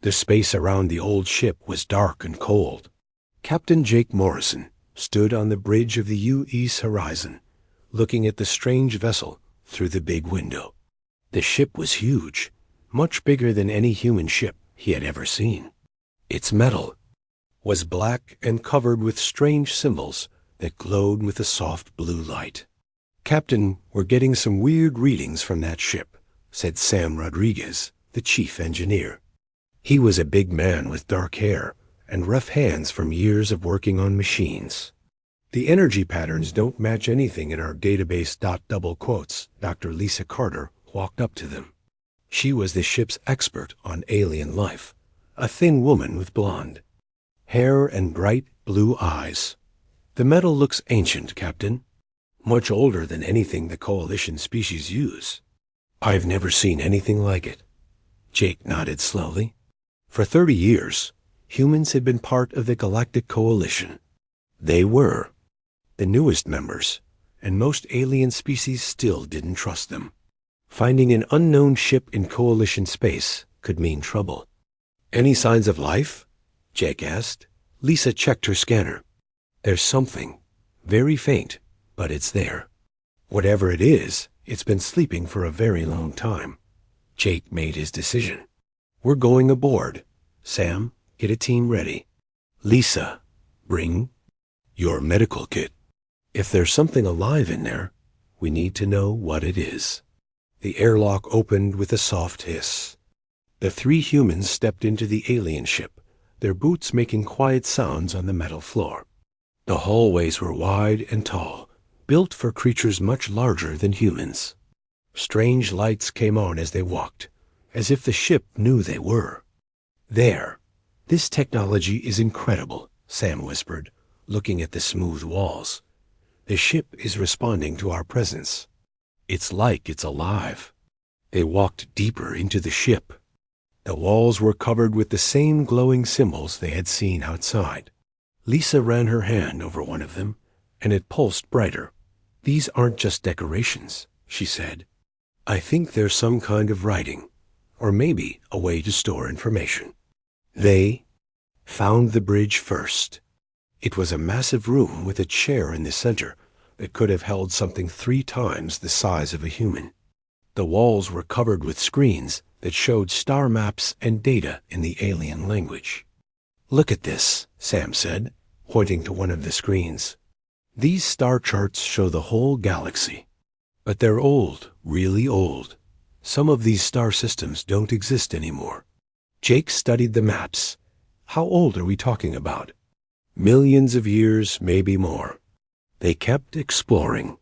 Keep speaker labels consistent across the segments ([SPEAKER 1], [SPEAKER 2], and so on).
[SPEAKER 1] The space around the old ship was dark and cold. Captain Jake Morrison stood on the bridge of the U.E.'s horizon, looking at the strange vessel through the big window. The ship was huge, much bigger than any human ship he had ever seen. Its metal was black and covered with strange symbols that glowed with a soft blue light. "Captain, we're getting some weird readings from that ship," said Sam Rodriguez, the chief engineer. He was a big man with dark hair and rough hands from years of working on machines. "The energy patterns don't match anything in our database. Double quotes. Dr. Lisa Carter walked up to them. She was the ship's expert on alien life, a thin woman with blonde hair and bright blue eyes. "The metal looks ancient, Captain. Much older than anything the Coalition species use." "I've never seen anything like it." Jake nodded slowly. For 30 years, humans had been part of the Galactic Coalition. They were the newest members, and most alien species still didn't trust them. Finding an unknown ship in Coalition space could mean trouble. "Any signs of life?" Jake asked. Lisa checked her scanner. "There's something, very faint, but it's there. Whatever it is, it's been sleeping for a very long time." Jake made his decision. "We're going aboard. Sam, get a team ready. Lisa, bring your medical kit. If there's something alive in there, we need to know what it is." The airlock opened with a soft hiss. The 3 humans stepped into the alien ship, their boots making quiet sounds on the metal floor. The hallways were wide and tall, built for creatures much larger than humans. Strange lights came on as they walked, as if the ship knew they were. "There. This technology is incredible," Sam whispered, looking at the smooth walls. "The ship is responding to our presence. It's like it's alive." They walked deeper into the ship. The walls were covered with the same glowing symbols they had seen outside. Lisa ran her hand over one of them, and it pulsed brighter. "These aren't just decorations," she said. "I think there's some kind of writing, or maybe a way to store information." They found the bridge first. It was a massive room with a chair in the center that could have held something 3 times the size of a human. The walls were covered with screens that showed star maps and data in the alien language. "Look at this," Sam said, pointing to one of the screens. "These star charts show the whole galaxy. But they're old, really old. Some of these star systems don't exist anymore." Jake studied the maps. "How old are we talking about?" "Millions of years, maybe more." They kept exploring.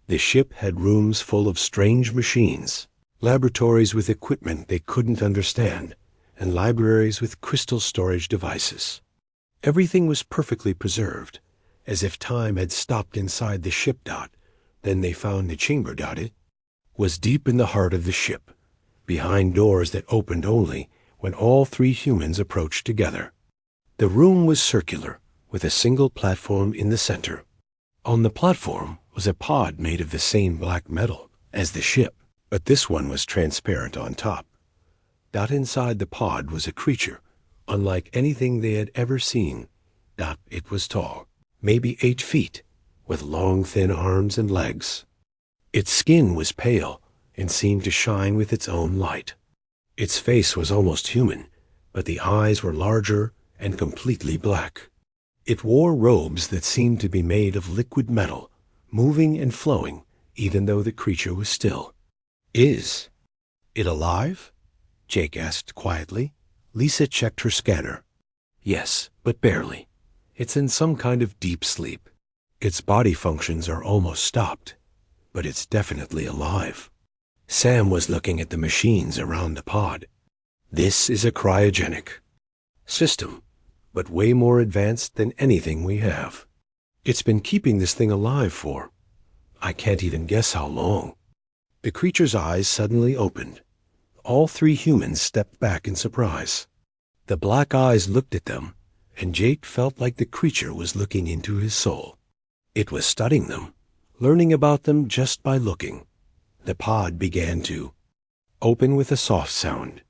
[SPEAKER 1] The ship had rooms full of strange machines, laboratories with equipment they couldn't understand, and libraries with crystal storage devices. Everything was perfectly preserved, as if time had stopped inside the ship. Then they found the chamber. It was deep in the heart of the ship, behind doors that opened only when all 3 humans approached together. The room was circular, with a single platform in the center. On the platform was a pod made of the same black metal as the ship, but this one was transparent on top. Inside the pod was a creature, unlike anything they had ever seen. It was tall, maybe 8 feet, with long thin arms and legs. Its skin was pale and seemed to shine with its own light. Its face was almost human, but the eyes were larger and completely black. It wore robes that seemed to be made of liquid metal, moving and flowing, even though the creature was still. "Is it alive?" Jake asked quietly. Lisa checked her scanner. "Yes, but barely. It's in some kind of deep sleep. Its body functions are almost stopped, but it's definitely alive." Sam was looking at the machines around the pod. "This is a cryogenic system, but way more advanced than anything we have. It's been keeping this thing alive for, I can't even guess how long." The creature's eyes suddenly opened. All 3 humans stepped back in surprise. The black eyes looked at them, and Jake felt like the creature was looking into his soul. It was studying them, learning about them just by looking. The pod began to open with a soft sound.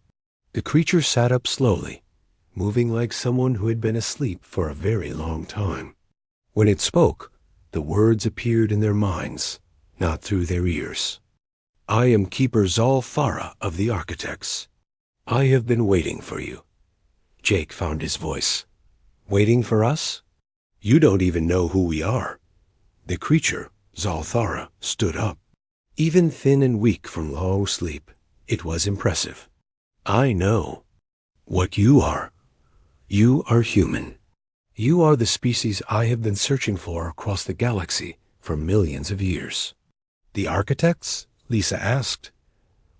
[SPEAKER 1] The creature sat up slowly, moving like someone who had been asleep for a very long time. When it spoke, the words appeared in their minds, not through their ears. I am Keeper Zal-Thara of the Architects. I have been waiting for you. Jake found his voice. Waiting for us? You don't even know who we are. The creature, Zal-Thara, stood up. Even thin and weak from long sleep, it was impressive. I know what you are. You are human. You are the species I have been searching for across the galaxy for millions of years. The Architects? Lisa asked.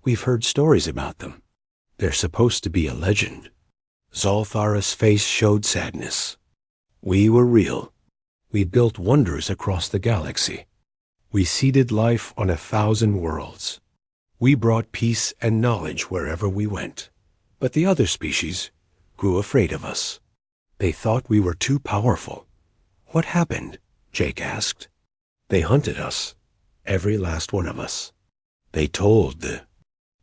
[SPEAKER 1] We've heard stories about them. They're supposed to be a legend. Zal-Thara's face showed sadness. We were real. We built wonders across the galaxy. We seeded life on 1,000 worlds. We brought peace and knowledge wherever we went. But the other species grew afraid of us. They thought we were too powerful. What happened? Jake asked. They hunted us, every last one of us. They told the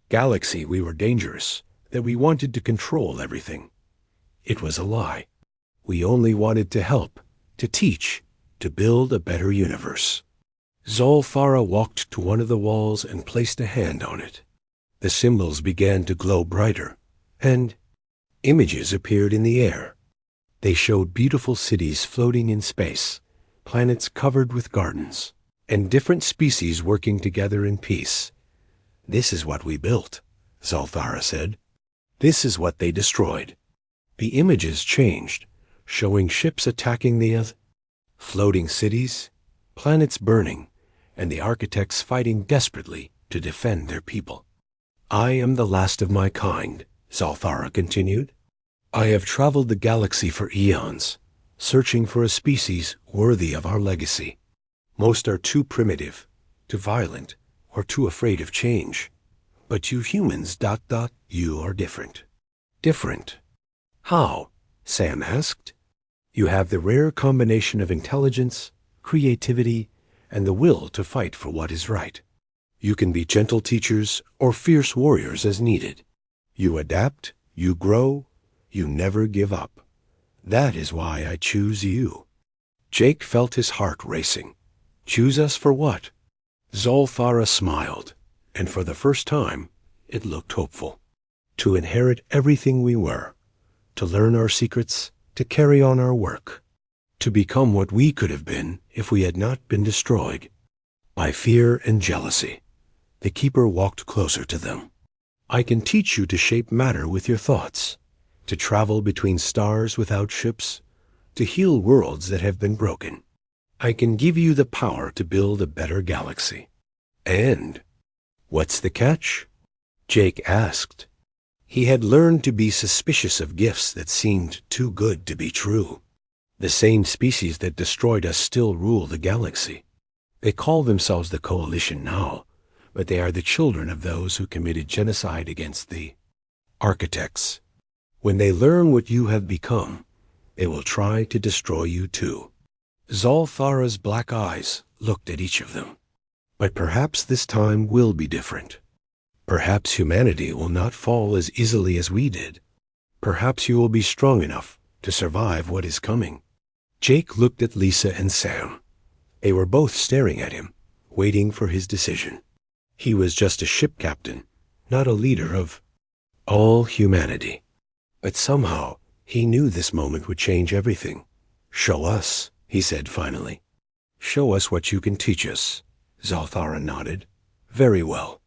[SPEAKER 1] galaxy we were dangerous, that we wanted to control everything. It was a lie. We only wanted to help, to teach, to build a better universe. Zal-Thara walked to one of the walls and placed a hand on it. The symbols began to glow brighter, and images appeared in the air. They showed beautiful cities floating in space, planets covered with gardens, and different species working together in peace. This is what we built, Zal-Thara said. This is what they destroyed. The images changed, showing ships attacking the Earth, floating cities, planets burning, and the Architects fighting desperately to defend their people. I am the last of my kind, Zal-Thara continued. I have traveled the galaxy for eons, searching for a species worthy of our legacy. Most are too primitive, too violent, or too afraid of change. But you humans, you are different. Different. How? Sam asked. You have the rare combination of intelligence, creativity, and the will to fight for what is right. You can be gentle teachers or fierce warriors as needed. You adapt, you grow, you never give up. That is why I choose you. Jake felt his heart racing. Choose us for what? Zal-Thara smiled, and for the first time, it looked hopeful. To inherit everything we were, to learn our secrets, to carry on our work, to become what we could have been if we had not been destroyed by fear and jealousy. The Keeper walked closer to them. I can teach you to shape matter with your thoughts, to travel between stars without ships, to heal worlds that have been broken. I can give you the power to build a better galaxy. And what's the catch? Jake asked. He had learned to be suspicious of gifts that seemed too good to be true. The same species that destroyed us still rule the galaxy. They call themselves the Coalition now, but they are the children of those who committed genocide against the Architects. When they learn what you have become, they will try to destroy you too. Zal-Thara's black eyes looked at each of them. But perhaps this time will be different. Perhaps humanity will not fall as easily as we did. Perhaps you will be strong enough to survive what is coming. Jake looked at Lisa and Sam. They were both staring at him, waiting for his decision. He was just a ship captain, not a leader of all humanity. But somehow, he knew this moment would change everything. Show us, he said finally. Show us what you can teach us. Zal-Thara nodded. Very well.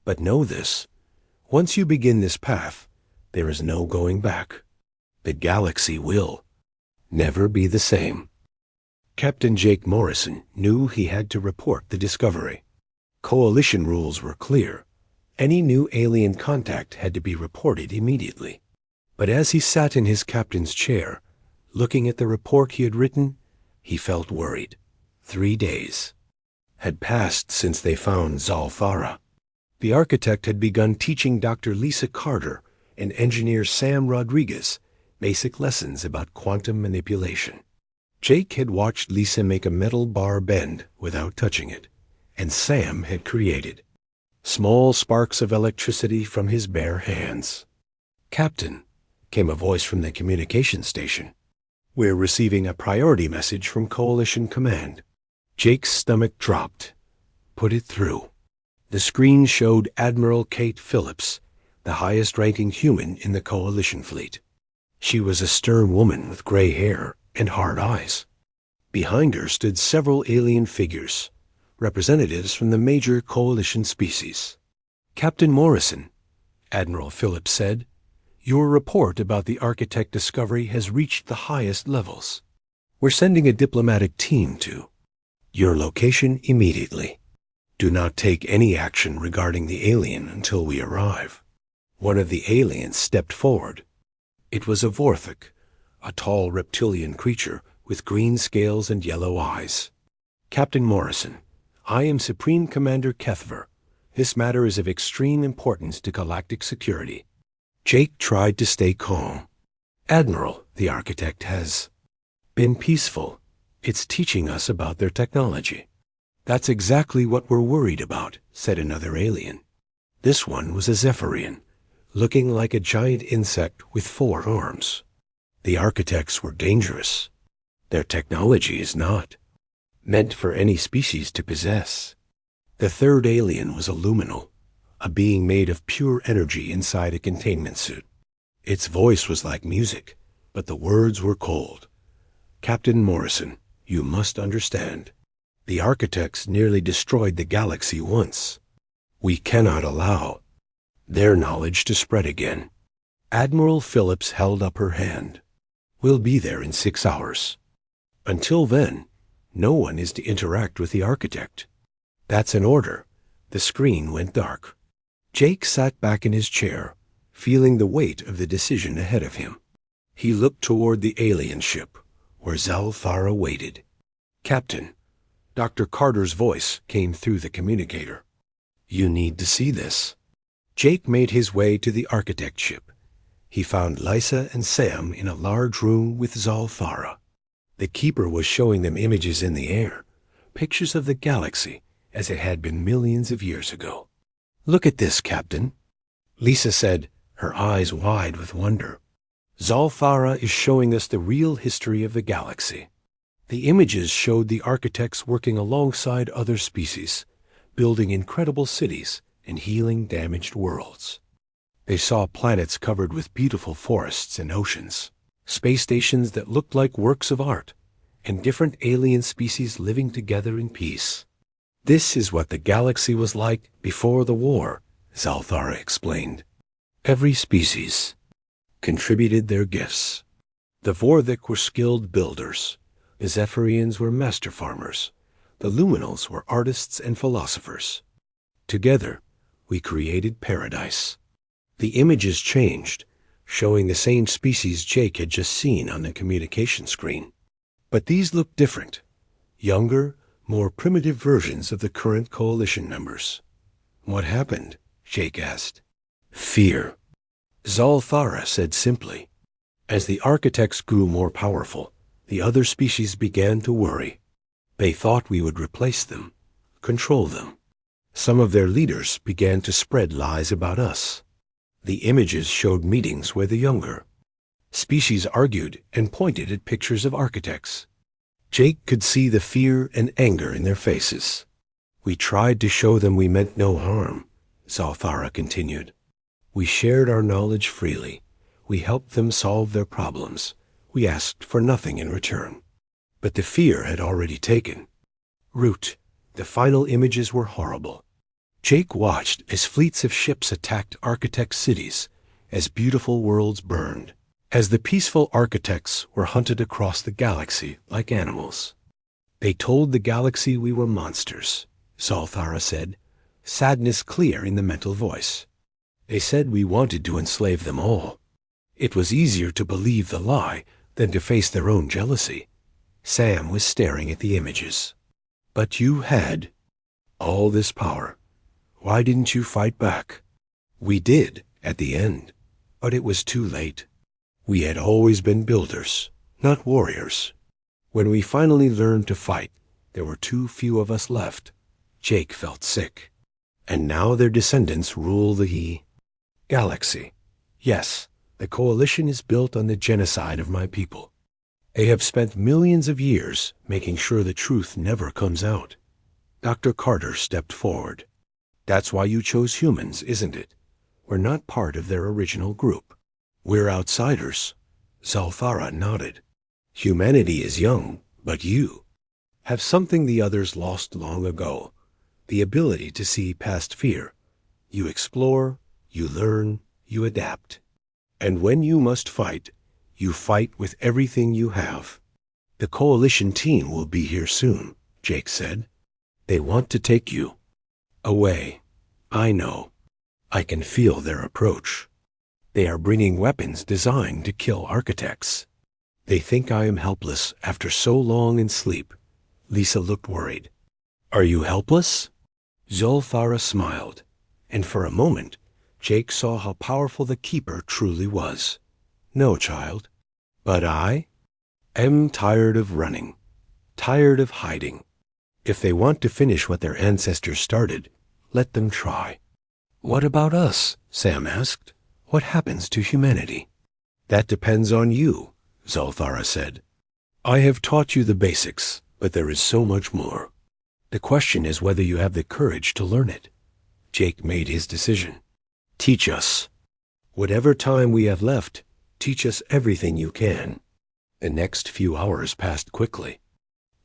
[SPEAKER 1] But know this. Once you begin this path, there is no going back. The galaxy will never be the same. Captain Jake Morrison knew he had to report the discovery. Coalition rules were clear. Any new alien contact had to be reported immediately. But as he sat in his captain's chair, looking at the report he had written, he felt worried. 3 days had passed since they found Zal-Thara. The Architect had begun teaching Dr. Lisa Carter and engineer Sam Rodriguez basic lessons about quantum manipulation. Jake had watched Lisa make a metal bar bend without touching it, and Sam had created small sparks of electricity from his bare hands. "Captain," came a voice from the communication station. "We're receiving a priority message from Coalition Command." Jake's stomach dropped. Put it through. The screen showed Admiral Kate Phillips, the highest-ranking human in the Coalition fleet. She was a stern woman with gray hair and hard eyes. Behind her stood several alien figures, representatives from the major Coalition species. "Captain Morrison," Admiral Phillips said, "your report about the Architect discovery has reached the highest levels. We're sending a diplomatic team to your location immediately. Do not take any action regarding the alien until we arrive." One of the aliens stepped forward. It was a Vorthik, a tall reptilian creature with green scales and yellow eyes. "Captain Morrison, I am Supreme Commander Kethver. This matter is of extreme importance to galactic security." Jake tried to stay calm. "Admiral, the Architect has been peaceful. It's teaching us about their technology." "That's exactly what we're worried about," said another alien. This one was a Zephyrian, looking like a giant insect with 4 arms. The Architects were dangerous. Their technology is not meant for any species to possess. The third alien was a luminal, a being made of pure energy inside a containment suit. Its voice was like music, but the words were cold. "Captain Morrison, you must understand. The Architects nearly destroyed the galaxy once. We cannot allow their knowledge to spread again." Admiral Phillips held up her hand. "We'll be there in 6 hours. Until then, no one is to interact with the Architect." "That's an order." The screen went dark. Jake sat back in his chair, feeling the weight of the decision ahead of him. He looked toward the alien ship, where Zalthara waited. "Captain," Dr. Carter's voice came through the communicator. "You need to see this." Jake made his way to the Architect ship. He found Lysa and Sam in a large room with Zalthara. The Keeper was showing them images in the air, pictures of the galaxy as it had been millions of years ago. "Look at this, Captain," Lisa said, her eyes wide with wonder. "Zalthara is showing us the real history of the galaxy." The images showed the Architects working alongside other species, building incredible cities and healing damaged worlds. They saw planets covered with beautiful forests and oceans, space stations that looked like works of art, and different alien species living together in peace. "This is what the galaxy was like before the war," Zalthara explained. "Every species contributed their gifts. The Vorthik were skilled builders. The Zephyrians were master farmers. The Luminals were artists and philosophers. Together, we created paradise." The images changed, showing the same species Jake had just seen on the communication screen. But these looked different. Younger, more primitive versions of the current Coalition members. "What happened?" Jake asked. "Fear," Zalthara said simply. As the Architects grew more powerful, the other species began to worry. They thought we would replace them, control them. Some of their leaders began to spread lies about us. The images showed meetings where the younger species argued and pointed at pictures of Architects. Jake could see the fear and anger in their faces. "We tried to show them we meant no harm," Zalthara continued. "We shared our knowledge freely. We helped them solve their problems. We asked for nothing in return." But the fear had already taken root. The final images were horrible. Jake watched as fleets of ships attacked Architect cities, as beautiful worlds burned, as the peaceful Architects were hunted across the galaxy like animals. "They told the galaxy we were monsters," Zalthara said, sadness clear in the mental voice. "They said we wanted to enslave them all. It was easier to believe the lie than to face their own jealousy." Sam was staring at the images. "But you had all this power. Why didn't you fight back?" "We did, at the end, but it was too late. We had always been builders, not warriors. When we finally learned to fight, there were too few of us left." Jake felt sick. "And now their descendants rule the galaxy." "Yes, The coalition is built on the genocide of my people. They have spent millions of years making sure the truth never comes out. Dr. Carter stepped forward. That's why you chose humans, isn't it? We're not part of their original group. We're outsiders. Zalthara nodded. Humanity is young, but you have something the others lost long ago. The ability to see past fear. You explore, you learn, you adapt. And when you must fight, you fight with everything you have. The coalition team will be here soon, Jake said. They want to take you away. I know. I can feel their approach. They are bringing weapons designed to kill architects. They think I am helpless after so long in sleep. Lisa looked worried. Are you helpless? Zolthara smiled, and for a moment, Jake saw how powerful the Keeper truly was. No, child. But I am tired of running, tired of hiding. If they want to finish what their ancestors started, let them try. What about us? Sam asked. What happens to humanity? That depends on you, Zolthara said. I have taught you the basics, but there is so much more. The question is whether you have the courage to learn it. Jake made his decision. Teach us. Whatever time we have left, teach us everything you can. The next few hours passed quickly.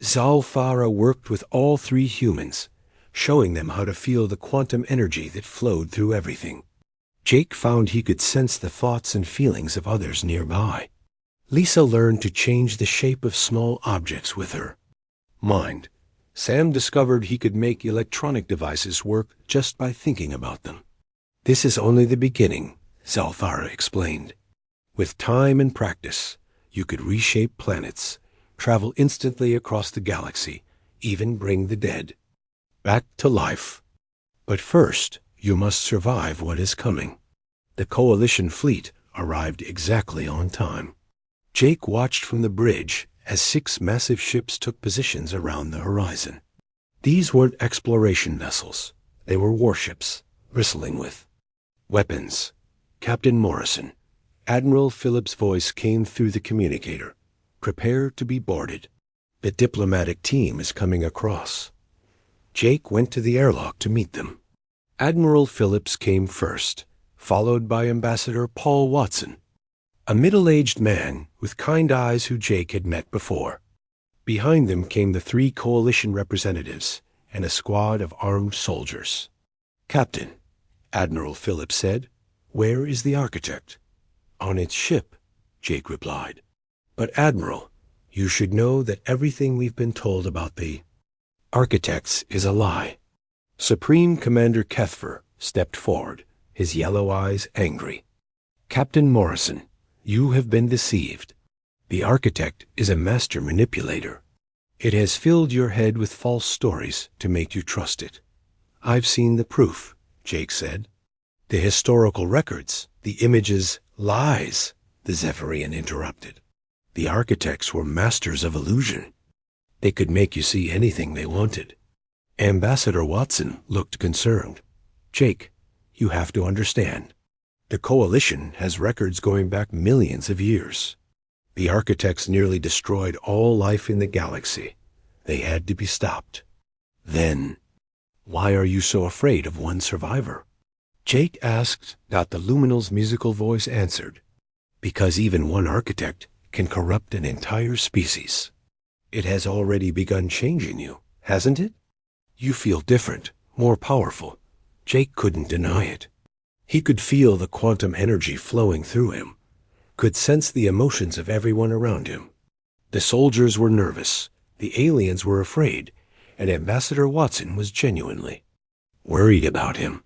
[SPEAKER 1] Zalthara worked with all three humans, showing them how to feel the quantum energy that flowed through everything. Jake found he could sense the thoughts and feelings of others nearby. Lisa learned to change the shape of small objects with her mind. Sam discovered he could make electronic devices work just by thinking about them. This is only the beginning, Zalthara explained. With time and practice, you could reshape planets, travel instantly across the galaxy, even bring the dead back to life. But first, you must survive what is coming. The coalition fleet arrived exactly on time. Jake watched from the bridge as 6 massive ships took positions around the horizon. These weren't exploration vessels. They were warships, bristling with weapons. Captain Morrison. Admiral Phillips' voice came through the communicator. Prepare to be boarded. The diplomatic team is coming across. Jake went to the airlock to meet them. Admiral Phillips came first, followed by Ambassador Paul Watson, a middle-aged man with kind eyes who Jake had met before. Behind them came the 3 coalition representatives and a squad of armed soldiers. Captain, Admiral Phillips said, where is the architect? On its ship, Jake replied. But Admiral, you should know that everything we've been told about the architects is a lie. Supreme Commander Kethfer stepped forward, his yellow eyes angry. Captain Morrison, you have been deceived. The architect is a master manipulator. It has filled your head with false stories to make you trust it. I've seen the proof, Jake said. The historical records, the images, lies, the Zephyrian interrupted. The architects were masters of illusion. They could make you see anything they wanted. Ambassador Watson looked concerned. Jake, you have to understand. The coalition has records going back millions of years. The architects nearly destroyed all life in the galaxy. They had to be stopped. Then, why are you so afraid of one survivor? Jake asked, the Luminal's musical voice answered. Because even one architect can corrupt an entire species. It has already begun changing you, hasn't it? You feel different, more powerful. Jake couldn't deny it. He could feel the quantum energy flowing through him, could sense the emotions of everyone around him. The soldiers were nervous, the aliens were afraid, and Ambassador Watson was genuinely worried about him.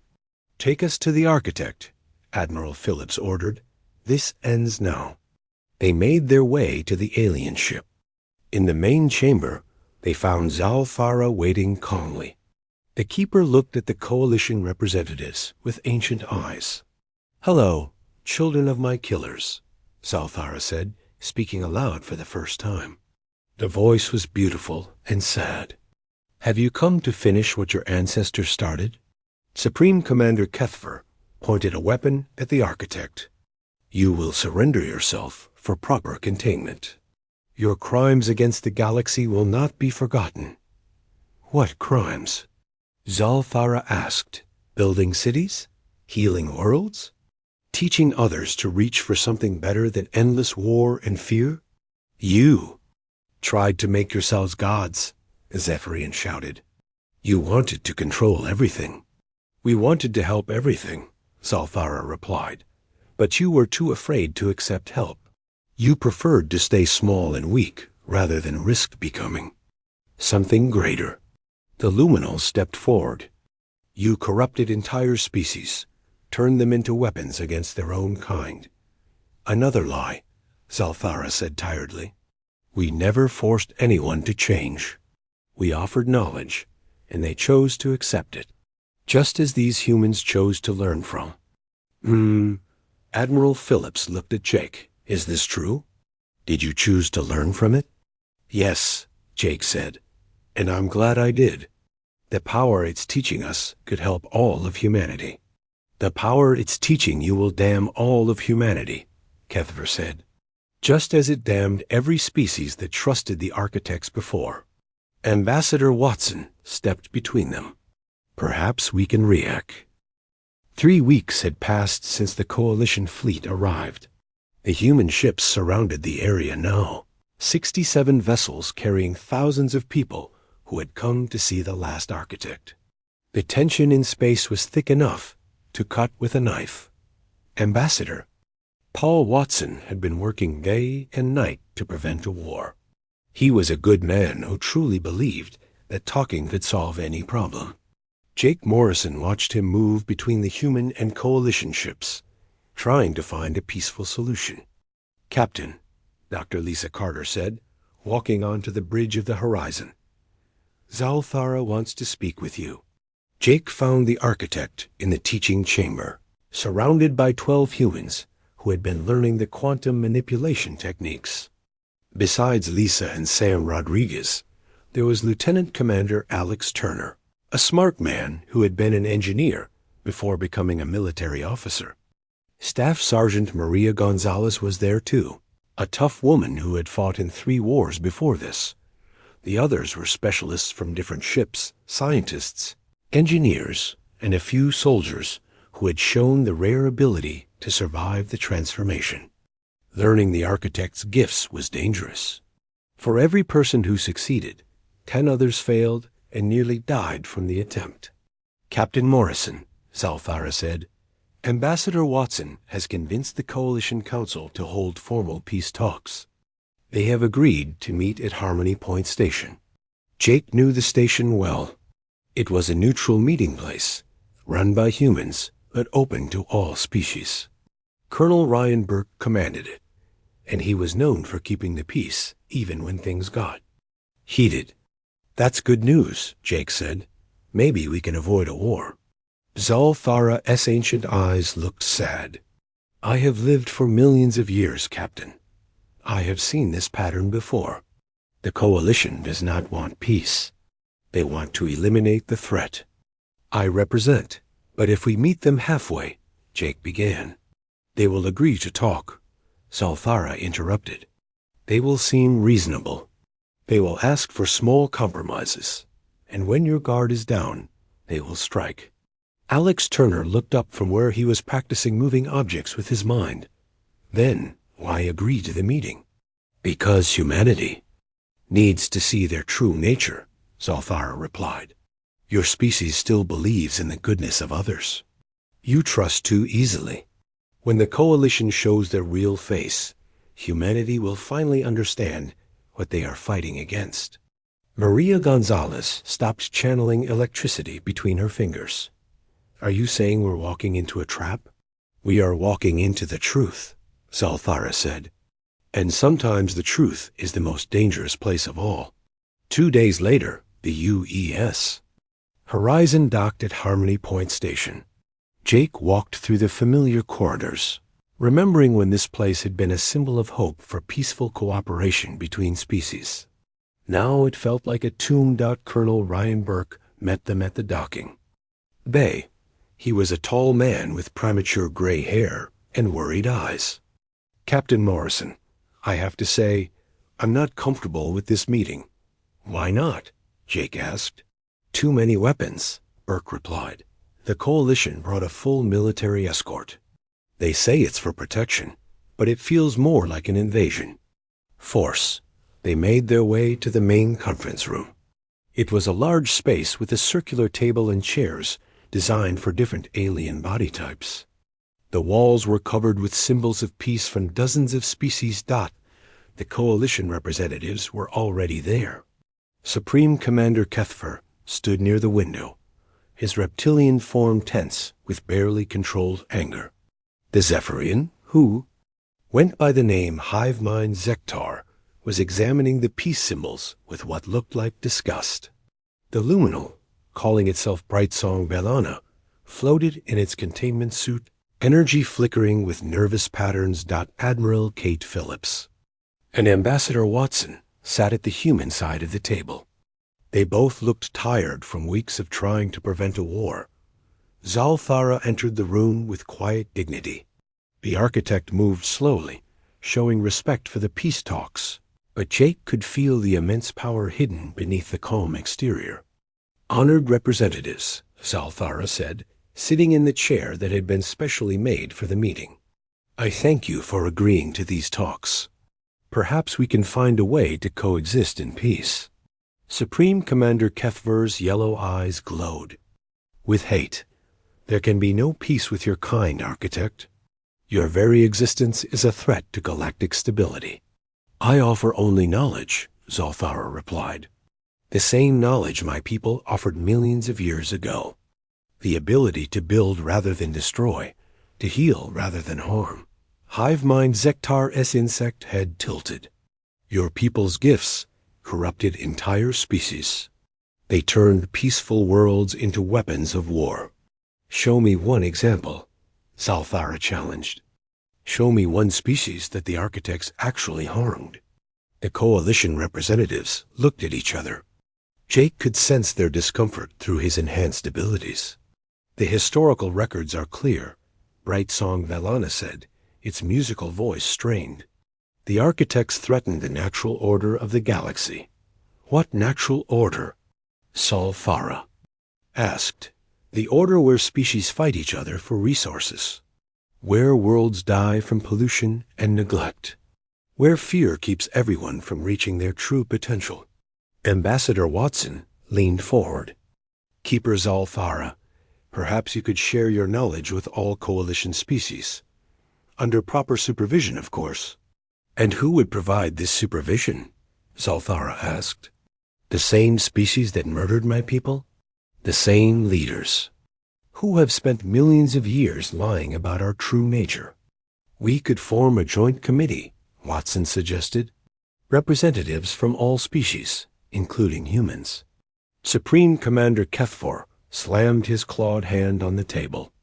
[SPEAKER 1] Take us to the architect, Admiral Phillips ordered. This ends now. They made their way to the alien ship. In the main chamber, they found Zalthara waiting calmly. The Keeper looked at the coalition representatives with ancient eyes. Hello, children of my killers, Zalthara said, speaking aloud for the first time. The voice was beautiful and sad. Have you come to finish what your ancestors started? Supreme Commander Kethfer pointed a weapon at the architect. You will surrender yourself for proper containment. Your crimes against the galaxy will not be forgotten. What crimes? Zalthara asked. Building cities? Healing worlds? Teaching others to reach for something better than endless war and fear? You tried to make yourselves gods, Zephyrian shouted. You wanted to control everything. We wanted to help everything, Zalthara replied, but you were too afraid to accept help. You preferred to stay small and weak rather than risk becoming something greater. The luminals stepped forward. You corrupted entire species, turned them into weapons against their own kind. Another lie, Zalthara said tiredly. We never forced anyone to change. We offered knowledge, and they chose to accept it, just as these humans chose to learn from. Admiral Phillips looked at Jake. Is this true? Did you choose to learn from it? Yes, Jake said, and I'm glad I did. The power it's teaching us could help all of humanity. The power it's teaching you will damn all of humanity, Kethver said, just as it damned every species that trusted the architects before. Ambassador Watson stepped between them. Perhaps we can react. 3 weeks had passed since the Coalition fleet arrived. The human ships surrounded the area now, 67 vessels carrying thousands of people who had come to see the last architect. The tension in space was thick enough to cut with a knife. Ambassador, Paul Watson had been working day and night to prevent a war. He was a good man who truly believed that talking could solve any problem. Jake Morrison watched him move between the human and Coalition ships, trying to find a peaceful solution. Captain, Dr. Lisa Carter said, walking onto the bridge of the horizon. Zalthara wants to speak with you. Jake found the architect in the teaching chamber, surrounded by 12 humans who had been learning the quantum manipulation techniques. Besides Lisa and Sam Rodriguez, there was Lieutenant Commander Alex Turner, a smart man who had been an engineer before becoming a military officer. Staff Sergeant Maria Gonzalez was there too, a tough woman who had fought in 3 wars before this. The others were specialists from different ships, scientists, engineers, and a few soldiers who had shown the rare ability to survive the transformation. Learning the architect's gifts was dangerous. For every person who succeeded, 10 others failed and nearly died from the attempt. Captain Morrison, Zalthara said, Ambassador Watson has convinced the Coalition Council to hold formal peace talks. They have agreed to meet at Harmony Point Station. Jake knew the station well. It was a neutral meeting place, run by humans, but open to all species. Colonel Ryan Burke commanded it, and he was known for keeping the peace even when things got heated. That's good news, Jake said. Maybe we can avoid a war. Zalthara's ancient eyes looked sad. I have lived for millions of years, Captain. I have seen this pattern before. The Coalition does not want peace. They want to eliminate the threat. I represent, but if we meet them halfway, Jake began. They will agree to talk. Zalthara interrupted. They will seem reasonable. They will ask for small compromises, and when your guard is down, they will strike. Alex Turner looked up from where he was practicing moving objects with his mind. Then, why agree to the meeting? Because humanity needs to see their true nature, Zalthara replied. Your species still believes in the goodness of others. You trust too easily. When the Coalition shows their real face, humanity will finally understand what they are fighting against. Maria Gonzalez stopped channeling electricity between her fingers. Are you saying we're walking into a trap? We are walking into the truth, Zalthara said. And sometimes the truth is the most dangerous place of all. 2 days later, the UES. Horizon docked at Harmony Point Station. Jake walked through the familiar corridors, remembering when this place had been a symbol of hope for peaceful cooperation between species. Now it felt like a tomb-out Colonel Ryan Burke met them at the docking bay. He was a tall man with premature gray hair and worried eyes. Captain Morrison, I have to say, I'm not comfortable with this meeting. Why not? Jake asked. Too many weapons, Burke replied. The Coalition brought a full military escort. They say it's for protection, but it feels more like an invasion. Force. They made their way to the main conference room. It was a large space with a circular table and chairs designed for different alien body types. The walls were covered with symbols of peace from dozens of species. The Coalition representatives were already there. Supreme Commander Kethfer stood near the window, his reptilian form tense with barely controlled anger. The Zephyrian, who went by the name Hive Mind Zektar, was examining the peace symbols with what looked like disgust. The Luminal, calling itself Brightsong Belana, floated in its containment suit, energy flickering with nervous patterns. Admiral Kate Phillips and Ambassador Watson sat at the human side of the table. They both looked tired from weeks of trying to prevent a war. Zalthara entered the room with quiet dignity. The architect moved slowly, showing respect for the peace talks, but Jake could feel the immense power hidden beneath the calm exterior. Honored representatives, Zalthara said, sitting in the chair that had been specially made for the meeting. I thank you for agreeing to these talks. Perhaps we can find a way to coexist in peace. Supreme Commander Kethver's yellow eyes glowed. With hate, there can be no peace with your kind, Architect. Your very existence is a threat to galactic stability. I offer only knowledge, Zalthara replied. The same knowledge my people offered millions of years ago. The ability to build rather than destroy, to heal rather than harm. Hive Mind Zektar's insect head tilted. Your people's gifts corrupted entire species. They turned peaceful worlds into weapons of war. Show me one example, Zalthara challenged. Show me one species that the architects actually harmed. The Coalition representatives looked at each other. Jake could sense their discomfort through his enhanced abilities. The historical records are clear, Brightsong Valana said, its musical voice strained. The architects threatened the natural order of the galaxy. What natural order? Zalthara asked. The order where species fight each other for resources. Where worlds die from pollution and neglect. Where fear keeps everyone from reaching their true potential. Ambassador Watson leaned forward. Keeper Zalthara, perhaps you could share your knowledge with all Coalition species. Under proper supervision, of course. And who would provide this supervision? Zalthara asked. The same species that murdered my people? The same leaders. Who have spent millions of years lying about our true nature. We could form a joint committee, Watson suggested. Representatives from all species, including humans. Supreme Commander Kethfor slammed his clawed hand on the table.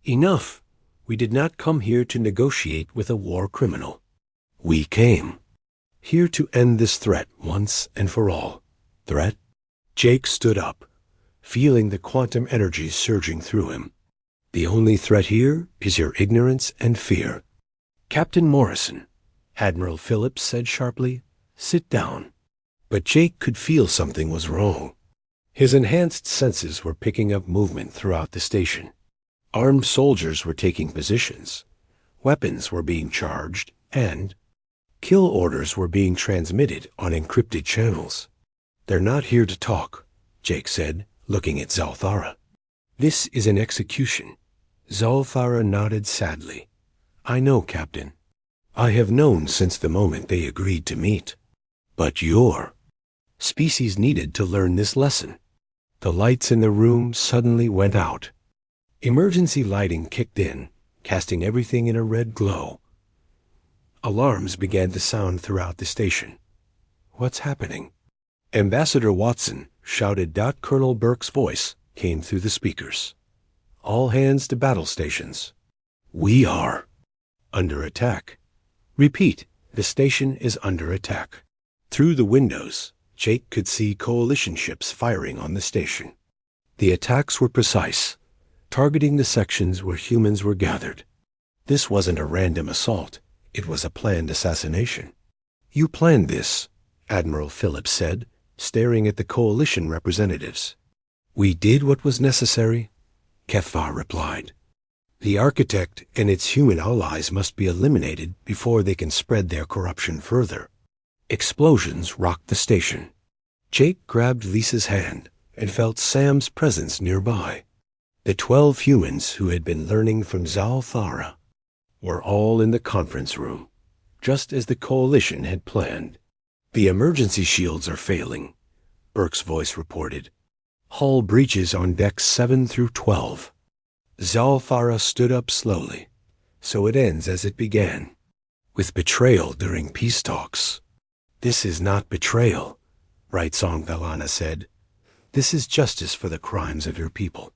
[SPEAKER 1] Enough! We did not come here to negotiate with a war criminal. We came here to end this threat once and for all. Threat? Jake stood up, feeling the quantum energy surging through him. The only threat here is your ignorance and fear. Captain Morrison, Admiral Phillips said sharply, sit down. But Jake could feel something was wrong. His enhanced senses were picking up movement throughout the station. Armed soldiers were taking positions. Weapons were being charged, and kill orders were being transmitted on encrypted channels. They're not here to talk, Jake said, looking at Zalthara. This is an execution. Zalthara nodded sadly. I know, Captain. I have known since the moment they agreed to meet. But your species needed to learn this lesson. The lights in the room suddenly went out. Emergency lighting kicked in, casting everything in a red glow. Alarms began to sound throughout the station. What's happening? Ambassador Watson shouted. Colonel Burke's voice came through the speakers. All hands to battle stations. We are under attack. Repeat, the station is under attack. Through the windows, Jake could see Coalition ships firing on the station. The attacks were precise, targeting the sections where humans were gathered. This wasn't a random assault. It was a planned assassination. You planned this, Admiral Phillips said, staring at the coalition representatives. We did what was necessary, Kefvar replied. The architect and its human allies must be eliminated before they can spread their corruption further. Explosions rocked the station. Jake grabbed Lisa's hand and felt Sam's presence nearby. The 12 humans who had been learning from Zalthara were all in the conference room, just as the coalition had planned. The emergency shields are failing, Burke's voice reported. Hull breaches on decks 7 through 12. Zalthara stood up slowly, so it ends as it began, with betrayal during peace talks. This is not betrayal, Bright Song Valana said. This is justice for the crimes of your people.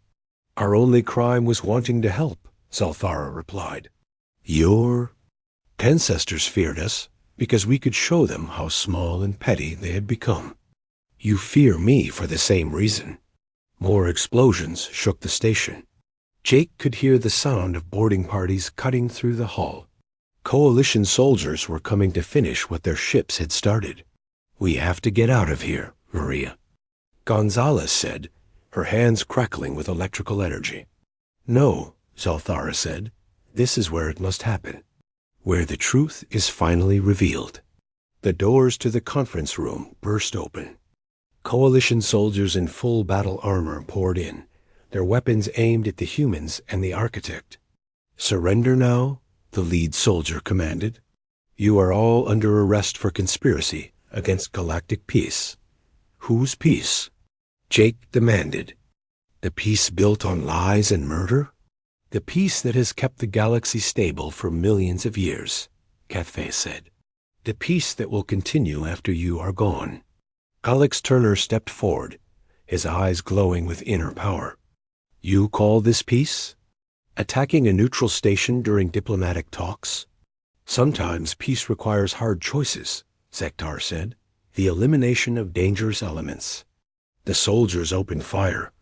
[SPEAKER 1] Our only crime was wanting to help, Zalthara replied. Your ancestors feared us because we could show them how small and petty they had become. You fear me for the same reason. More explosions shook the station. Jake could hear the sound of boarding parties cutting through the hull. Coalition soldiers were coming to finish what their ships had started. We have to get out of here, Maria, Gonzalez said, her hands crackling with electrical energy. No, Zalthara said. This is where it must happen, where the truth is finally revealed. The doors to the conference room burst open. Coalition soldiers in full battle armor poured in, their weapons aimed at the humans and the architect. Surrender now, the lead soldier commanded. You are all under arrest for conspiracy against galactic peace. Whose peace? Jake demanded. The peace built on lies and murder? The peace that has kept the galaxy stable for millions of years, Cathve said. The peace that will continue after you are gone. Alex Turner stepped forward, his eyes glowing with inner power. You call this peace? Attacking a neutral station during diplomatic talks? Sometimes peace requires hard choices, Zektar said. The elimination of dangerous elements. The soldiers opened fire.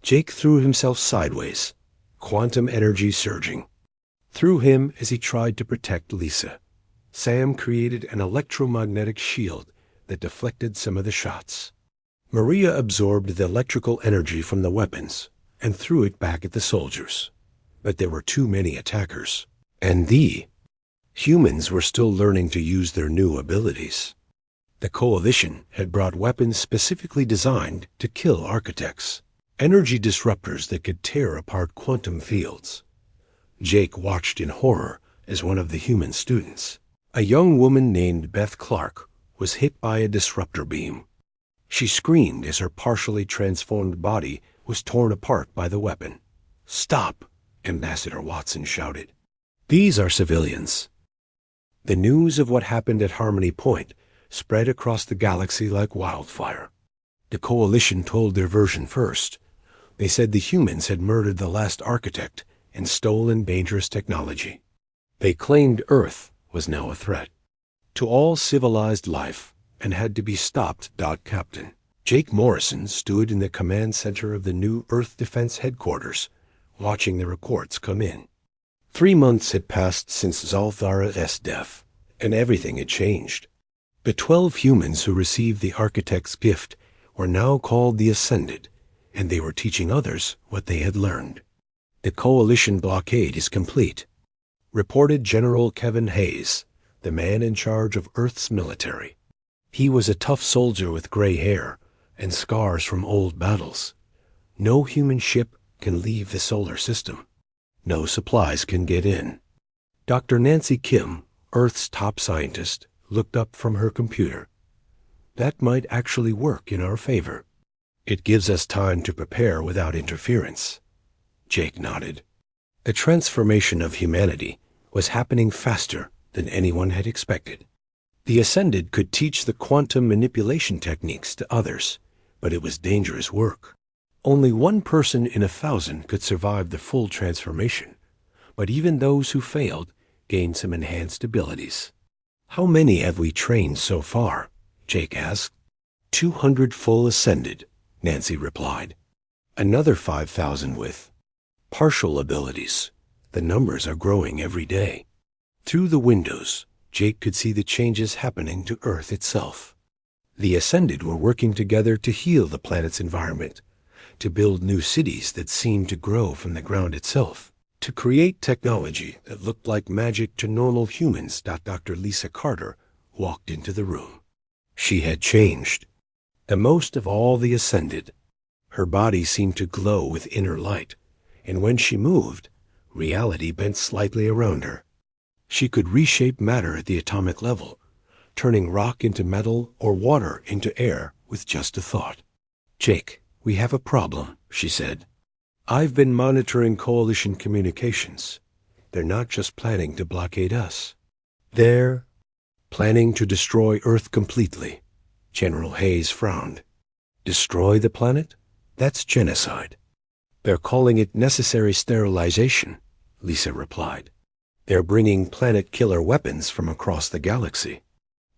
[SPEAKER 1] Jake threw himself sideways, quantum energy surging. Through him as he tried to protect Lisa. Sam created an electromagnetic shield that deflected some of the shots. Maria absorbed the electrical energy from the weapons and threw it back at the soldiers. But there were too many attackers. And the humans were still learning to use their new abilities. The coalition had brought weapons specifically designed to kill architects, energy disruptors that could tear apart quantum fields. Jake watched in horror as one of the human students. A young woman named Beth Clark was hit by a disruptor beam. She screamed as her partially transformed body was torn apart by the weapon. Stop, Ambassador Watson shouted. These are civilians. The news of what happened at Harmony Point spread across the galaxy like wildfire. The coalition told their version first. They said the humans had murdered the last architect and stolen dangerous technology. They claimed Earth was now a threat to all civilized life and had to be stopped. Captain Jake Morrison stood in the command center of the new Earth Defense Headquarters, watching the reports come in. 3 months had passed since Zalthara's death, and everything had changed. The 12 humans who received the architect's gift were now called the Ascended, and they were teaching others what they had learned. The coalition blockade is complete, reported General Kevin Hayes, the man in charge of Earth's military. He was a tough soldier with gray hair and scars from old battles. No human ship can leave the solar system. No supplies can get in. Dr. Nancy Kim, Earth's top scientist, looked up from her computer. That might actually work in our favor. It gives us time to prepare without interference. Jake nodded. The transformation of humanity was happening faster than anyone had expected. The Ascended could teach the quantum manipulation techniques to others, but it was dangerous work. Only 1 person in 1,000 could survive the full transformation, but even those who failed gained some enhanced abilities. How many have we trained so far? Jake asked. 200 full Ascended, Nancy replied. Another 5,000 with partial abilities. The numbers are growing every day. Through the windows, Jake could see the changes happening to Earth itself. The Ascended were working together to heal the planet's environment, to build new cities that seemed to grow from the ground itself, to create technology that looked like magic to normal humans. Dr. Lisa Carter walked into the room. She had changed. The most of all the Ascended. Her body seemed to glow with inner light, and when she moved, reality bent slightly around her. She could reshape matter at the atomic level, turning rock into metal or water into air with just a thought. "Jake, we have a problem," she said. "I've been monitoring Coalition communications. They're not just planning to blockade us. They're planning to destroy Earth completely." General Hayes frowned. "Destroy the planet? That's genocide." "They're calling it necessary sterilization," Lisa replied. "They're bringing planet-killer weapons from across the galaxy.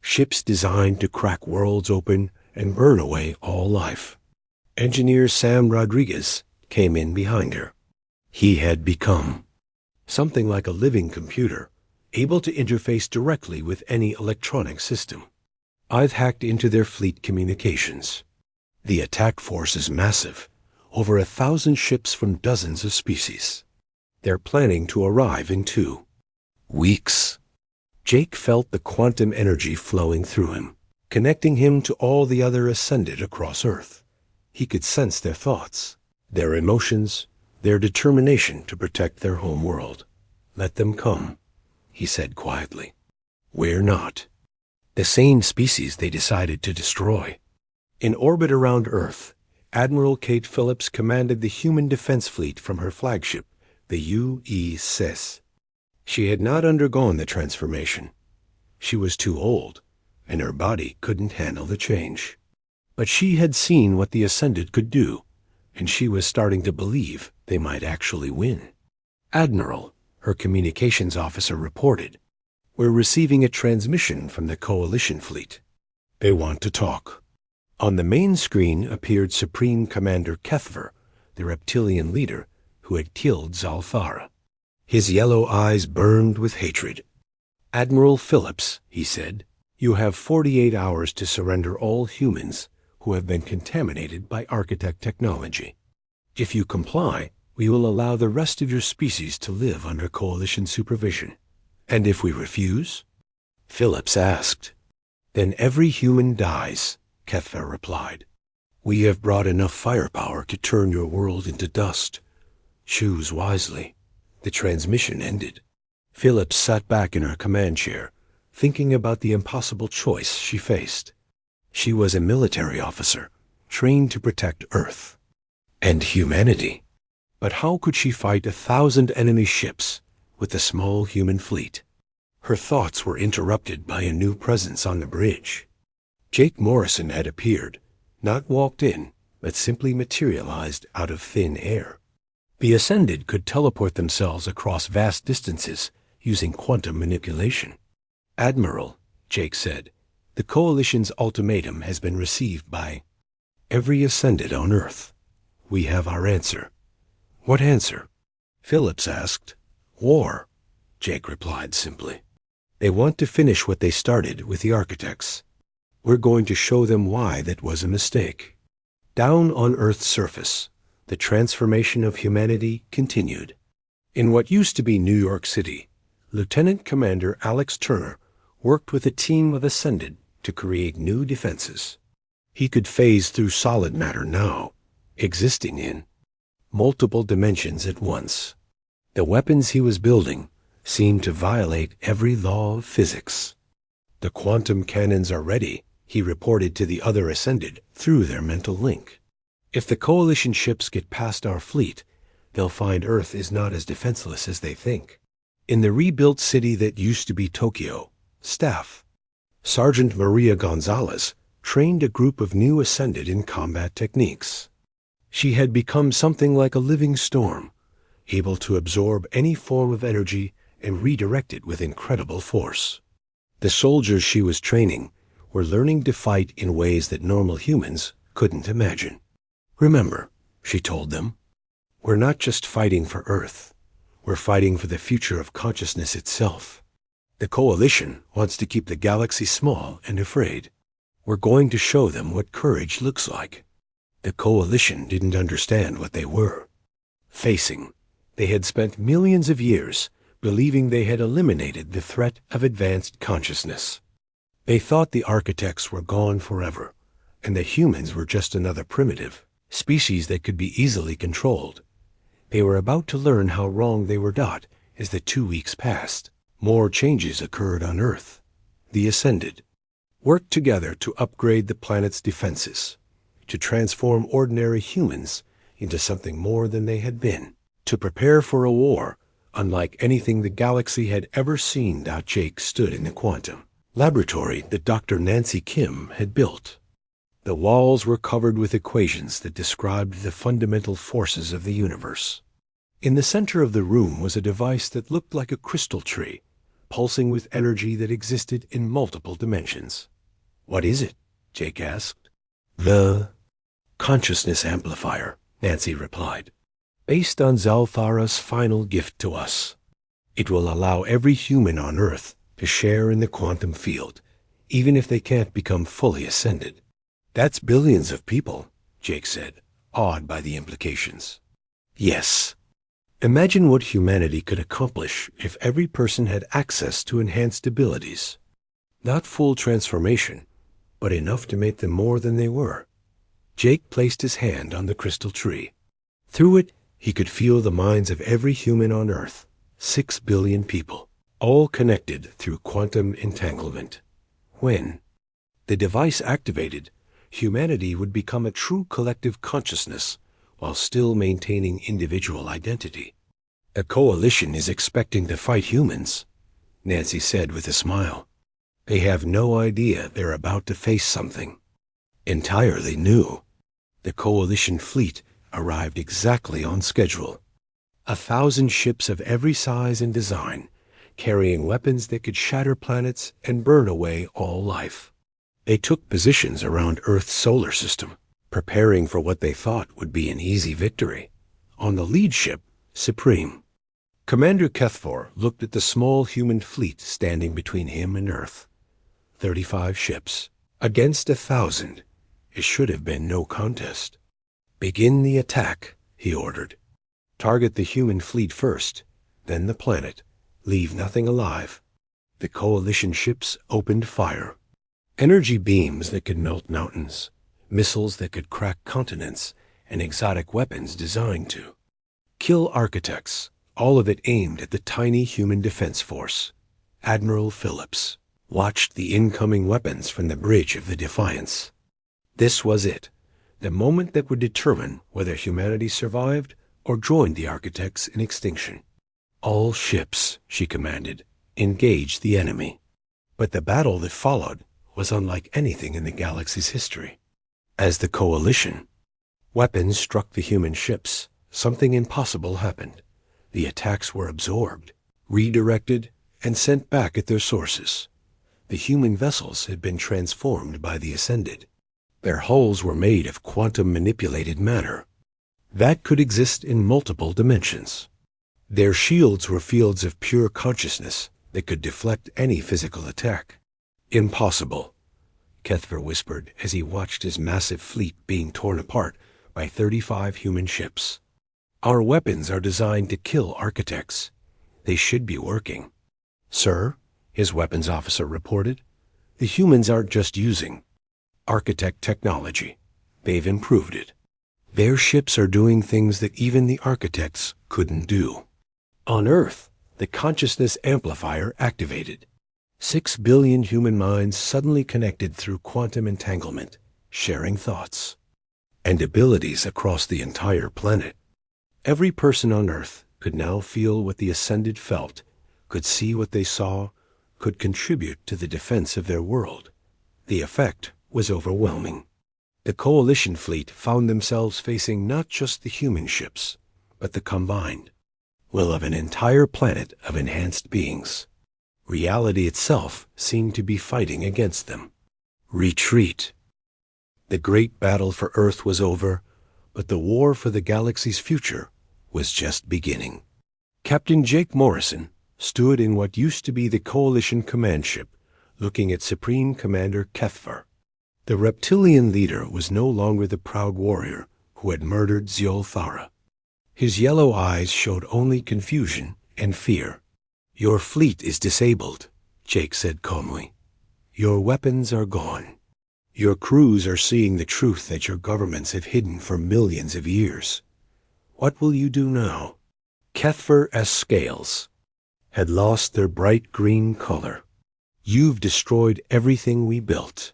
[SPEAKER 1] Ships designed to crack worlds open and burn away all life." Engineer Sam Rodriguez came in behind her. He had become something like a living computer, able to interface directly with any electronic system. "I've hacked into their fleet communications. The attack force is massive, over 1,000 ships from dozens of species. They're planning to arrive in 2 weeks. Jake felt the quantum energy flowing through him, connecting him to all the other Ascended across Earth. He could sense their thoughts, their emotions, their determination to protect their home world. "Let them come," he said quietly. "We're not the same species they decided to destroy." In orbit around Earth, Admiral Kate Phillips commanded the human defense fleet from her flagship, the UESS. She had not undergone the transformation. She was too old, and her body couldn't handle the change. But she had seen what the Ascended could do, and she was starting to believe they might actually win. "Admiral," her communications officer reported, "we're receiving a transmission from the Coalition fleet. They want to talk." On the main screen appeared Supreme Commander Kethver, the reptilian leader who had killed Zalthara. His yellow eyes burned with hatred. "Admiral Phillips," he said, "you have 48 hours to surrender all humans who have been contaminated by architect technology. If you comply, we will allow the rest of your species to live under Coalition supervision. And if we refuse?" Phillips asked. "Then every human dies," Kethver replied. "We have brought enough firepower to turn your world into dust. Choose wisely." The transmission ended. Phillips sat back in her command chair, thinking about the impossible choice she faced. She was a military officer, trained to protect Earth and humanity. But how could she fight 1,000 enemy ships with a small human fleet? Her thoughts were interrupted by a new presence on the bridge. Jake Morrison had appeared, not walked in, but simply materialized out of thin air. The Ascended could teleport themselves across vast distances using quantum manipulation. "Admiral," Jake said, "the Coalition's ultimatum has been received by every Ascended on Earth. We have our answer." "What answer?" Phillips asked. "War," Jake replied simply. "They want to finish what they started with the architects. We're going to show them why that was a mistake." Down on Earth's surface, the transformation of humanity continued. In what used to be New York City, Lieutenant Commander Alex Turner worked with a team of Ascended to create new defenses. He could phase through solid matter now, existing in multiple dimensions at once. The weapons he was building seemed to violate every law of physics. "The quantum cannons are ready," he reported to the other Ascended through their mental link. "If the Coalition ships get past our fleet, they'll find Earth is not as defenseless as they think." In the rebuilt city that used to be Tokyo, Staff, Sergeant Maria Gonzalez trained a group of new Ascended in combat techniques. She had become something like a living storm, able to absorb any form of energy and redirect it with incredible force. The soldiers she was training were learning to fight in ways that normal humans couldn't imagine. "Remember," she told them, "we're not just fighting for Earth. We're fighting for the future of consciousness itself." The Coalition wants to keep the galaxy small and afraid. We're going to show them what courage looks like. The Coalition didn't understand what they were facing. They had spent millions of years believing they had eliminated the threat of advanced consciousness. They thought the architects were gone forever, and the humans were just another primitive species that could be easily controlled. They were about to learn how wrong they were not as the 2 weeks passed. More changes occurred on Earth. The Ascended worked together to upgrade the planet's defenses, to transform ordinary humans into something more than they had been, to prepare for a war unlike anything the galaxy had ever seen. Jake stood in the quantum laboratory that Dr. Nancy Kim had built. The walls were covered with equations that described the fundamental forces of the universe. In the center of the room was a device that looked like a crystal tree, pulsing with energy that existed in multiple dimensions. "What is it?" Jake asked. "The consciousness amplifier," Nancy replied. "Based on Zalthara's final gift to us. It will allow every human on Earth to share in the quantum field, even if they can't become fully ascended." "That's billions of people," Jake said, awed by the implications. "Yes. Imagine what humanity could accomplish if every person had access to enhanced abilities. Not full transformation, but enough to make them more than they were." Jake placed his hand on the crystal tree. Through it, he could feel the minds of every human on Earth, 6 billion people, all connected through quantum entanglement. When the device activated, humanity would become a true collective consciousness while still maintaining individual identity. "A coalition is expecting to fight humans," Nancy said with a smile. "They have no idea they're about to face something entirely new." The coalition fleet arrived exactly on schedule. 1,000 ships of every size and design, carrying weapons that could shatter planets and burn away all life. They took positions around Earth's solar system, preparing for what they thought would be an easy victory. On the lead ship, Supreme, Commander Kethfor looked at the small human fleet standing between him and Earth. 35 ships. Against 1,000, it should have been no contest. "Begin the attack," he ordered. "Target the human fleet first, then the planet. Leave nothing alive." The coalition ships opened fire. Energy beams that could melt mountains, missiles that could crack continents, and exotic weapons designed to kill architects, all of it aimed at the tiny human defense force. Admiral Phillips watched the incoming weapons from the bridge of the Defiance. This was it, the moment that would determine whether humanity survived or joined the architects in extinction. "All ships," she commanded, "engage the enemy." But the battle that followed was unlike anything in the galaxy's history. As the coalition weapons struck the human ships, something impossible happened. The attacks were absorbed, redirected, and sent back at their sources. The human vessels had been transformed by the Ascended. Their hulls were made of quantum-manipulated matter that could exist in multiple dimensions. Their shields were fields of pure consciousness that could deflect any physical attack. "Impossible," Kethver whispered as he watched his massive fleet being torn apart by 35 human ships. "Our weapons are designed to kill architects. They should be working." "Sir," his weapons officer reported, "the humans aren't just using architect technology. They've improved it. Their ships are doing things that even the architects couldn't do." On Earth, the consciousness amplifier activated. 6 billion human minds suddenly connected through quantum entanglement, sharing thoughts and abilities across the entire planet. Every person on Earth could now feel what the Ascended felt, could see what they saw, could contribute to the defense of their world. The effect was overwhelming. The coalition fleet found themselves facing not just the human ships, but the combined will of an entire planet of enhanced beings. Reality itself seemed to be fighting against them. Retreat. The great battle for Earth was over, but the war for the galaxy's future was just beginning. Captain Jake Morrison stood in what used to be the Coalition command ship, looking at Supreme Commander Kethvar. The reptilian leader was no longer the proud warrior who had murdered Ziol-Thara. His yellow eyes showed only confusion and fear. "Your fleet is disabled," Jake said calmly. "Your weapons are gone. Your crews are seeing the truth that your governments have hidden for millions of years. What will you do now?" Kethvar's scales had lost their bright green color. "You've destroyed everything we built.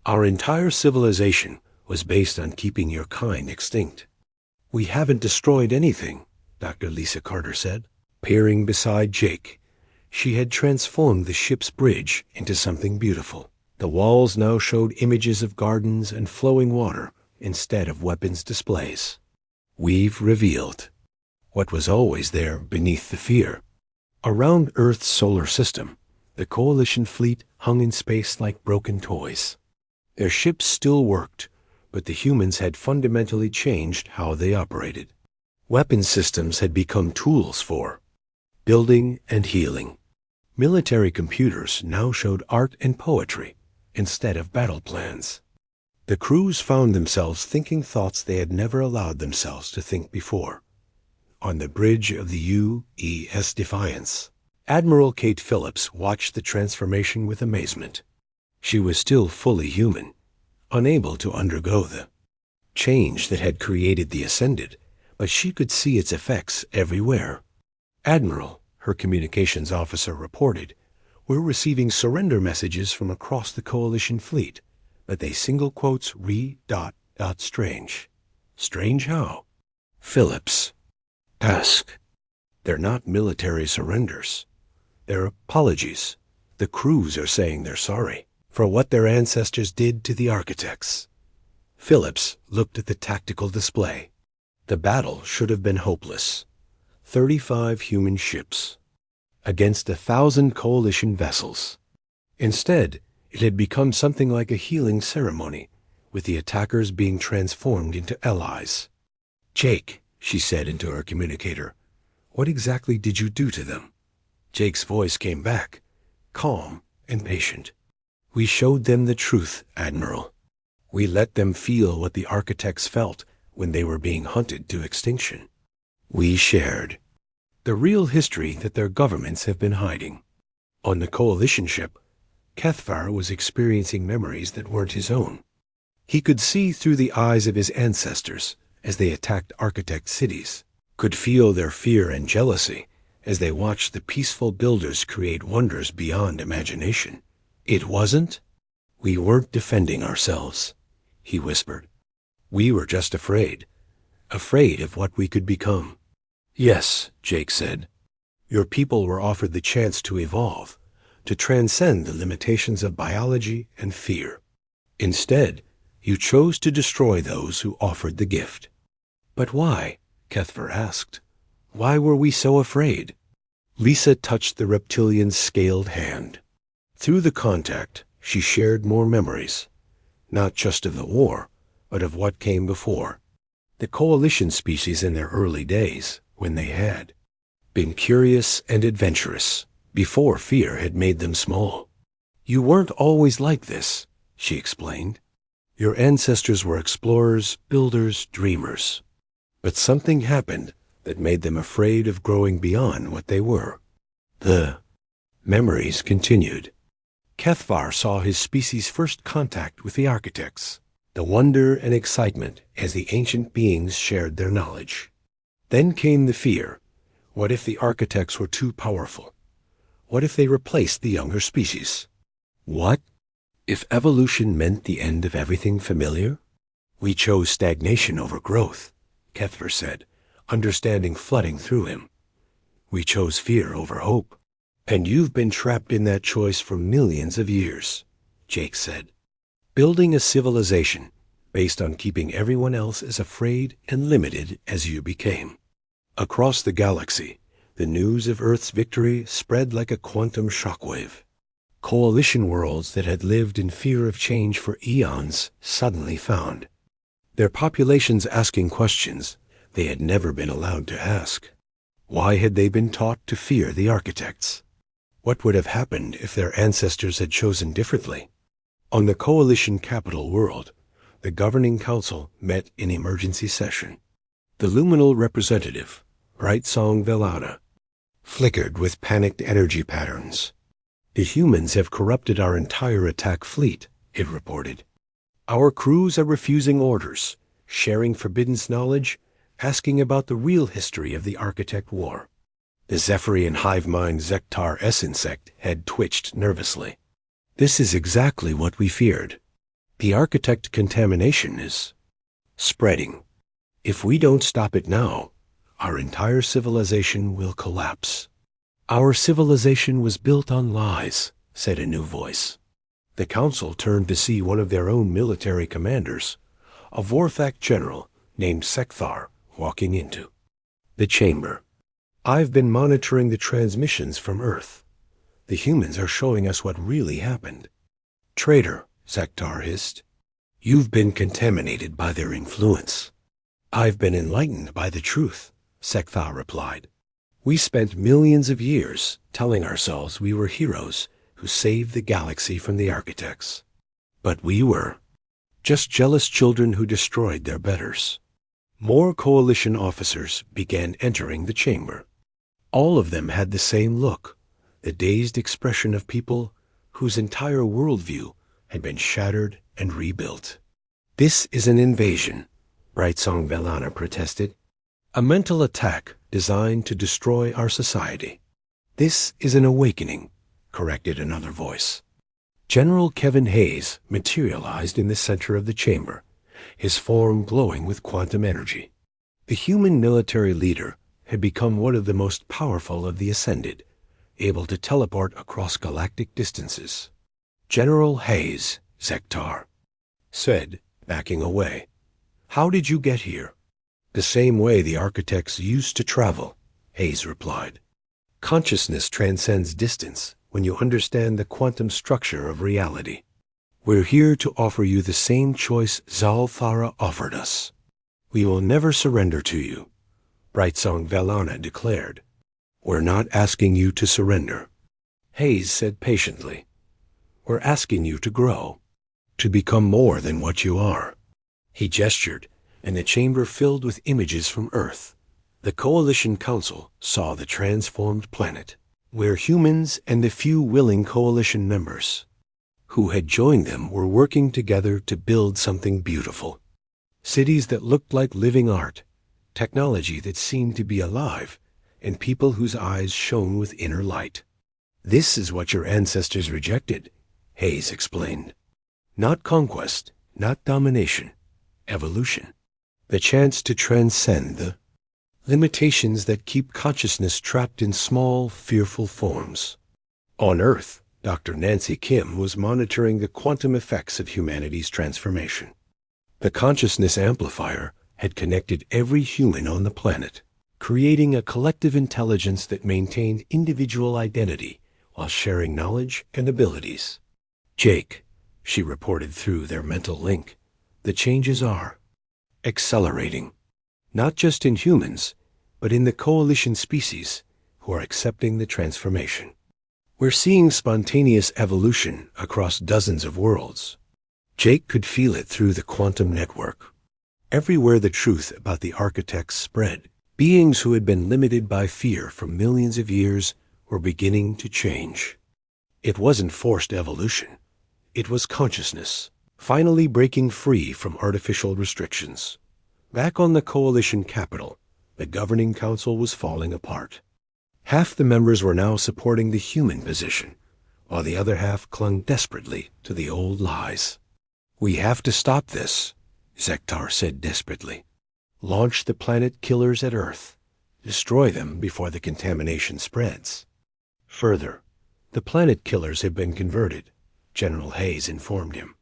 [SPEAKER 1] Our entire civilization was based on keeping your kind extinct." "We haven't destroyed anything," Dr. Lisa Carter said, peering beside Jake. She had transformed the ship's bridge into something beautiful. The walls now showed images of gardens and flowing water instead of weapons displays. "We've revealed what was always there beneath the fear." Around Earth's solar system, the Coalition fleet hung in space like broken toys. Their ships still worked, but the humans had fundamentally changed how they operated. Weapon systems had become tools for building and healing. Military computers now showed art and poetry instead of battle plans. The crews found themselves thinking thoughts they had never allowed themselves to think before. On the bridge of the UES Defiance, Admiral Kate Phillips watched the transformation with amazement. She was still fully human, unable to undergo the change that had created the Ascended, but she could see its effects everywhere. "Admiral," her communications officer reported, "we're receiving surrender messages from across the Coalition fleet, but they single quotes strange." "Strange how?" Phillips asked. "They're not military surrenders. They're apologies. The crews are saying they're sorry for what their ancestors did to the architects." Phillips looked at the tactical display. The battle should have been hopeless. 35 human ships against 1,000 Coalition vessels. Instead, it had become something like a healing ceremony, with the attackers being transformed into allies. "Jake," she said into her communicator, "what exactly did you do to them?" Jake's voice came back, calm and patient. "We showed them the truth, Admiral. We let them feel what the architects felt when they were being hunted to extinction. We shared the real history that their governments have been hiding." On the Coalition ship, Kethvar was experiencing memories that weren't his own. He could see through the eyes of his ancestors as they attacked architect cities, could feel their fear and jealousy as they watched the peaceful builders create wonders beyond imagination. We weren't defending ourselves," he whispered. "We were just afraid of what we could become." "Yes," Jake said. "Your people were offered the chance to evolve, to transcend the limitations of biology and fear. Instead, you chose to destroy those who offered the gift." "But why?" Kethvar asked. "Why were we so afraid?" Lisa touched the reptilian's scaled hand. Through the contact, she shared more memories, not just of the war, but of what came before. The Coalition species in their early days, when they had been curious and adventurous, before fear had made them small. "You weren't always like this," she explained. "Your ancestors were explorers, builders, dreamers. But something happened that made them afraid of growing beyond what they were." The memories continued. Kethvar saw his species' first contact with the architects, the wonder and excitement as the ancient beings shared their knowledge. Then came the fear. What if the architects were too powerful? What if they replaced the younger species? What if evolution meant the end of everything familiar? "We chose stagnation over growth," Kethvar said, understanding flooding through him. "We chose fear over hope." "And you've been trapped in that choice for millions of years," Jake said. "Building a civilization based on keeping everyone else as afraid and limited as you became." Across the galaxy, the news of Earth's victory spread like a quantum shockwave. Coalition worlds that had lived in fear of change for eons suddenly found their populations asking questions they had never been allowed to ask. Why had they been taught to fear the architects? What would have happened if their ancestors had chosen differently? On the Coalition capital world, the Governing Council met in emergency session. The luminal representative, Brightsong Velana, flickered with panicked energy patterns. The humans have corrupted our entire attack fleet, it reported. Our crews are refusing orders, sharing forbidden knowledge, asking about the real history of the Architect War. The Zephyrian hive mind Zektar S insect had twitched nervously. This is exactly what we feared. The Architect contamination is spreading. If we don't stop it now, our entire civilization will collapse. Our civilization was built on lies, said a new voice. The council turned to see one of their own military commanders, a Vorthak general named Sekthar, walking into the chamber. I've been monitoring the transmissions from Earth. The humans are showing us what really happened. Traitor, Sekthar hissed. You've been contaminated by their influence. I've been enlightened by the truth, Sekthar replied. We spent millions of years telling ourselves we were heroes who saved the galaxy from the architects. But we were just jealous children who destroyed their betters. More Coalition officers began entering the chamber. All of them had the same look, the dazed expression of people whose entire worldview had been shattered and rebuilt. This is an invasion, Brightsong Velana protested. A mental attack designed to destroy our society. This is an awakening, corrected another voice. General Kevin Hayes materialized in the center of the chamber, his form glowing with quantum energy. The human military leader had become one of the most powerful of the Ascended, able to teleport across galactic distances. General Hayes, Zektar said, backing away. How did you get here? The same way the architects used to travel, Hayes replied. Consciousness transcends distance when you understand the quantum structure of reality. We're here to offer you the same choice Zalthara offered us. We will never surrender to you, Brightsong Velana declared. We're not asking you to surrender, Hayes said patiently. We're asking you to grow, to become more than what you are. He gestured, and the chamber filled with images from Earth. The Coalition Council saw the transformed planet, where humans and the few willing Coalition members who had joined them were working together to build something beautiful. Cities that looked like living art, technology that seemed to be alive, and people whose eyes shone with inner light. This is what your ancestors rejected, Hayes explained. Not conquest, not domination, evolution. The chance to transcend the limitations that keep consciousness trapped in small, fearful forms. On Earth, Dr. Nancy Kim was monitoring the quantum effects of humanity's transformation. The consciousness amplifier had connected every human on the planet, creating a collective intelligence that maintained individual identity while sharing knowledge and abilities. Jake, she reported through their mental link, the changes are accelerating. Not just in humans, but in the Coalition species who are accepting the transformation. We're seeing spontaneous evolution across dozens of worlds. Jake could feel it through the quantum network. Everywhere the truth about the architects spread, beings who had been limited by fear for millions of years were beginning to change. It wasn't forced evolution. It was consciousness, finally breaking free from artificial restrictions. Back on the Coalition capital, the Governing Council was falling apart. Half the members were now supporting the human position, while the other half clung desperately to the old lies. We have to stop this, Zektar said desperately. Launch the planet killers at Earth. Destroy them before the contamination spreads. Further, the planet killers have been converted, General Hayes informed him.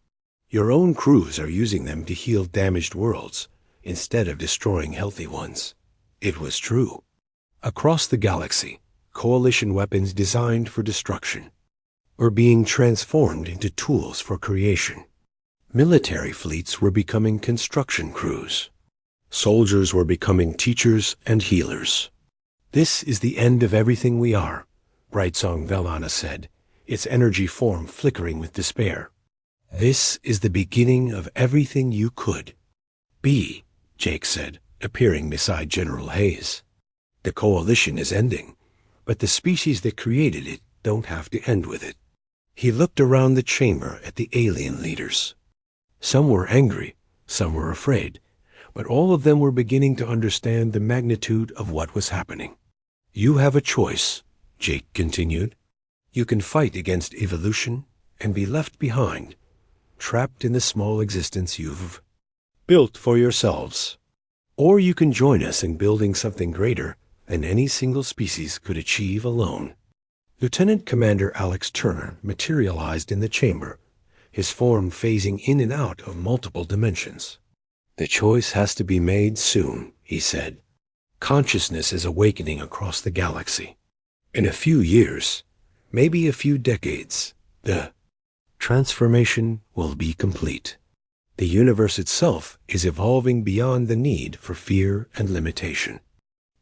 [SPEAKER 1] Your own crews are using them to heal damaged worlds, instead of destroying healthy ones. It was true. Across the galaxy, Coalition weapons designed for destruction were being transformed into tools for creation. Military fleets were becoming construction crews. Soldiers were becoming teachers and healers. This is the end of everything we are, Brightsong Velana said, its energy form flickering with despair. This is the beginning of everything you could be, Jake said, appearing beside General Hayes. The coalition is ending, but the species that created it don't have to end with it. He looked around the chamber at the alien leaders. Some were angry, some were afraid, but all of them were beginning to understand the magnitude of what was happening. You have a choice, Jake continued. You can fight against evolution and be left behind, trapped in the small existence you've built for yourselves. Or you can join us in building something greater than any single species could achieve alone. Lieutenant Commander Alex Turner materialized in the chamber, his form phasing in and out of multiple dimensions. The choice has to be made soon, he said. Consciousness is awakening across the galaxy. In a few years, maybe a few decades, the transformation will be complete. The universe itself is evolving beyond the need for fear and limitation.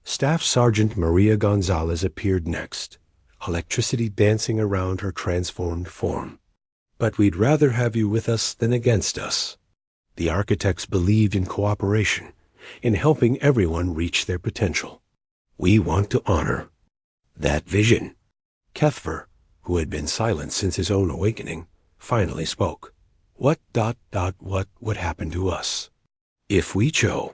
[SPEAKER 1] Staff Sergeant Maria Gonzalez appeared next, electricity dancing around her transformed form. But we'd rather have you with us than against us. The architects believed in cooperation, in helping everyone reach their potential. We want to honor that vision. Kethver, who had been silent since his own awakening, finally spoke. What would happen to us if we chose